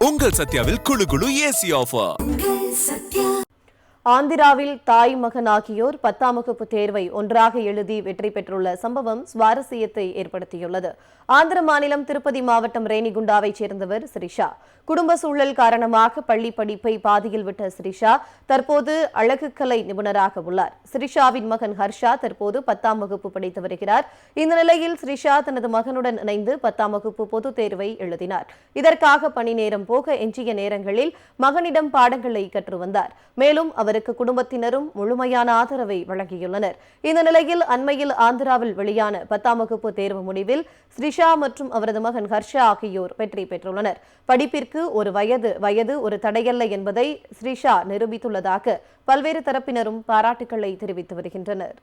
உங்கள் சத்யாவில் குளு குளு ஏசி ஆஃபர். ஆந்திராவில் தாய் மகன் ஆகியோர் 10ஆம் வகுப்பு தேர்வை ஒன்றாக எழுதி வெற்றி பெற்றுள்ள சம்பவம் சுவாரஸ்யத்தை ஏற்படுத்தியுள்ளது. ஆந்திர மாநிலம் திருப்பதி மாவட்டம் ரேணிகுண்டாவைச் சேர்ந்தவர் ஸ்ரீஷா. குடும்ப சூழல் காரணமாக பள்ளி படிப்பை பாதியில் விட்ட ஸ்ரீஷா தற்போது அழகுக்கலை நிபுணராக உள்ளார். ஸ்ரீஷாவின் மகன் ஹர்ஷா தற்போது 10ஆம் வகுப்பு படித்து வருகிறார். இந்த நிலையில் ஸ்ரீஷா தனது மகனுடன் இணைந்து 10ஆம் வகுப்பு பொதுத் தேர்வை எழுதினார். இதற்காக பணி நேரம் போக எஞ்சிய நேரங்களில் மகனிடம் பாடங்களை கற்று வந்தார். மேலும் அவருக்கு குடும்பத்தினரும் முழுமையான ஆதரவை வழங்கியுள்ளனர். இந்த நிலையில் அண்மையில் ஆந்திராவில் வெளியான 10ஆம் வகுப்பு தேர்வு முடிவில் ஸ்ரீஷா மற்றும் அவரது மகன் ஹர்ஷா ஆகியோர் வெற்றி பெற்றுள்ளனர். படிப்பிற்கு ஒரு வயது ஒரு தடையல்ல என்பதை ஸ்ரீஷா நிரூபித்துள்ளதாக பல்வேறு தரப்பினரும் பாராட்டுக்களை தெரிவித்து வருகின்றனர்.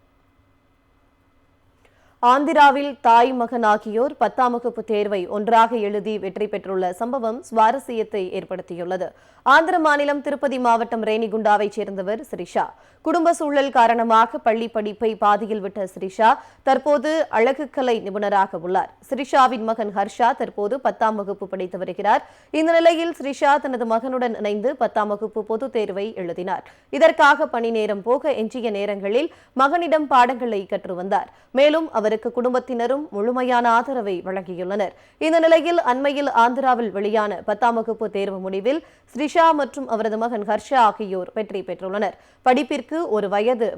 ஆந்திராவில் தாய் மகன் ஆகியோர் 10ஆம் வகுப்பு தேர்வை ஒன்றாக எழுதி வெற்றி பெற்றுள்ள சம்பவம் சுவாரஸ்யத்தை ஏற்படுத்தியுள்ளது. ஆந்திர மாநிலம் திருப்பதி மாவட்டம் ரேணிகுண்டாவைச் சேர்ந்தவர் ஸ்ரீஷா. குடும்ப சூழல் காரணமாக பள்ளி படிப்பை பாதியில் விட்ட ஸ்ரீஷா தற்போது அழகுக்கலை நிபுணராக உள்ளார். ஸ்ரீஷாவின் மகன் ஹர்ஷா தற்போது 10ஆம் வகுப்பு படித்து வருகிறார். இந்த நிலையில் ஸ்ரீஷா தனது மகனுடன் இணைந்து 10ஆம் வகுப்பு பொதுத் தேர்வை எழுதினார். இதற்காக பணி நேரம் போக எஞ்சிய நேரங்களில் மகனிடம் பாடங்களை கற்று வந்தார். மேலும் அவருக்கு குடும்பத்தினரும் முழுமையான ஆதரவை வழங்கியுள்ளனர். இந்த நிலையில் அண்மையில் ஆந்திராவில் வெளியான 10ஆம் வகுப்பு தேர்வு முடிவில் ஸ்ரீஷா மற்றும் அவரது மகன் ஹர்ஷா ஆகியோர் வெற்றி பெற்றுள்ளனர். படிப்பிற்கு ஒரு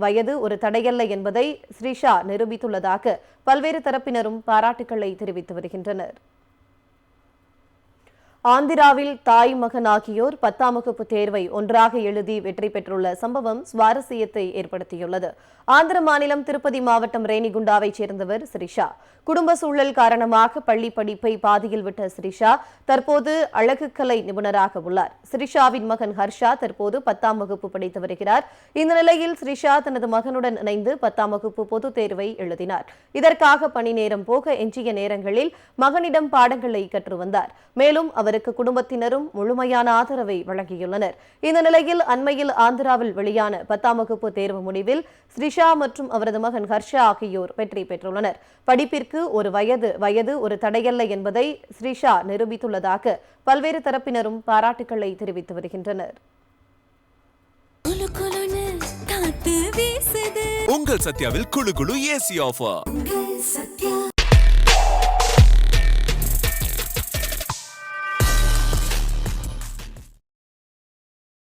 வயது ஒரு தடையல்ல என்பதை ஸ்ரீஷா நிரூபித்துள்ளதாக பல்வேறு தரப்பினரும் பாராட்டுக்களை தெரிவித்து வருகின்றனர். ஆந்திராவில் தாய் மகன் ஆகியோர் 10ஆம் வகுப்பு தேர்வை ஒன்றாக எழுதி வெற்றி பெற்றுள்ள சம்பவம் சுவாரஸ்யத்தை ஏற்படுத்தியுள்ளது. ஆந்திர மாநிலம் திருப்பதி மாவட்டம் ரேணிகுண்டாவைச் சேர்ந்தவர் ஸ்ரீஷா. குடும்ப சூழல் காரணமாக பள்ளி படிப்பை பாதியில் விட்ட ஸ்ரீஷா தற்போது அழகுக்கலை நிபுணராக உள்ளார். ஸ்ரீஷாவின் மகன் ஹர்ஷா தற்போது 10ஆம் வகுப்பு படித்து வருகிறார். இந்த நிலையில் ஸ்ரீஷா தனது மகனுடன் இணைந்து 10ஆம் வகுப்பு பொதுத் தேர்வை எழுதினார். இதற்காக பணி நேரம் போக எஞ்சிய நேரங்களில் மகனிடம் பாடங்களை கற்று வந்தார். மேலும் அவருக்கு குடும்பத்தினரும் முழுமையான ஆதரவை வழங்கியுள்ளனர். இந்த நிலையில் அண்மையில் ஆந்திராவில் வெளியான 10ஆம் வகுப்பு தேர்வு முடிவில் ஸ்ரீஷா மற்றும் அவரது மகன் ஹர்ஷா ஆகியோர் வெற்றி பெற்றுள்ளனர். படிப்பிற்கு ஒரு வயது ஒரு தடையல்ல என்பதை ஸ்ரீஷா நிரூபித்துள்ளதாக பல்வேறு தரப்பினரும் பாராட்டுக்களை தெரிவித்து வருகின்றனர். உங்கள் சத்யாவில் குளு குளு ஏசி ஆஃபர்.